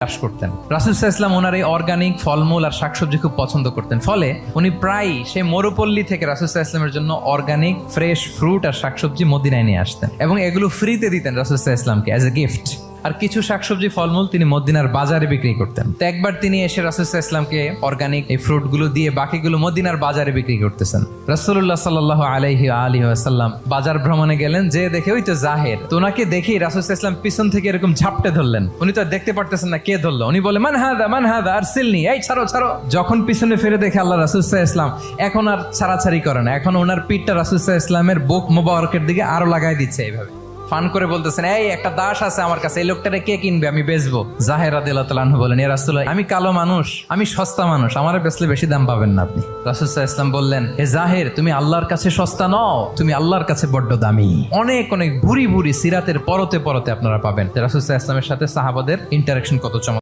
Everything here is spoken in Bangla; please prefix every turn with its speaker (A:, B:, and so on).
A: চাষ করতেন। রাসূল সাল্লাল্লাহু আলাইহি ওয়াসাল্লাম ওনার এই অর্গানিক ফলমূল আর শাকসবজি খুব পছন্দ করতেন। ফলে উনি প্রায় সেই মরুপল্লী থেকে রাসূল সাল্লাল্লাহু আলাইহি ওয়াসাল্লামের জন্য অর্গানিক ফ্রেশ ফ্রুট আর শাকসবজি মদিনায় নিয়ে আসতেন এবং এগুলো ফ্রিতে দিতেন রাসূল সাল্লাল্লাহু আলাইহি ওয়াসাল্লামকে অ্যাজ এ গিফট। আর কিছু শাকসবজি ফলমূল তিনি মদিনার বাজারে বিক্রি করতেন। তো একবার তিনি এসে রাসূল সাল্লাল্লাহু আলাইহি ওয়াসাল্লামকে অর্গানিক এই ফ্রুটগুলো দিয়ে বাকিগুলো মদিনার বাজারে বিক্রি করতেছেন। রাসূলুল্লাহ সাল্লাল্লাহু আলাইহি ওয়াসাল্লাম বাজার ভ্রমণে গেলেন, যে দেখে ওই তো জাহের। তো ওনাকে দেখেই রাসূল সাল্লাল্লাহু আলাইহি ওয়াসাল্লাম পিছন থেকে এরকম ঝাপটে ধরলেন। উনি তো দেখতে পারতেছেন না কে ধরলো। উনি বলে মান হাদা আরসিলনি, এই ছাড়ো ছাড়ো। যখন পিছনে ফিরে দেখে আল্লাহ রাসূল সাল্লাল্লাহু আলাইহি ওয়াসাল্লাম এখন আর ছাড়াছাড়ি করে না, এখন ওনার পিঠটা রাসূল সাল্লাল্লাহু আলাইহি ওয়াসাল্লামের বুক মোবারকের দিকে আরো লাগাই দিচ্ছে। এইভাবে ফান করে বলতেছেন, এই একটা দাস আছে আমার কাছে, এই লোকটারে কে কিনবে, আমি বেচবো। জাহের রাদিয়াল্লাহু তাআলা আনহু বলেন, ইয়া রাসূলুল্লাহ, আমি কালো মানুষ, আমি সস্তা মানুষ, আমারে বেচলে বেশি দাম পাবেন না আপনি। রাসূল সাল্লাল্লাহু আলাইহি ওয়াসাল্লাম বললেন, হে জাহের, তুমি আল্লাহর কাছে সস্তা নও, তুমি আল্লাহর কাছে বড্ড দামি। অনেক অনেক ভুরি ভুরি সিরাতের পরতে পরতে আপনারা পাবেন রাসূল সাল্লাল্লাহু আলাইহি ওয়াসাল্লামের সাথে সাহাবাদের ইন্টারেকশন কত চমৎকার।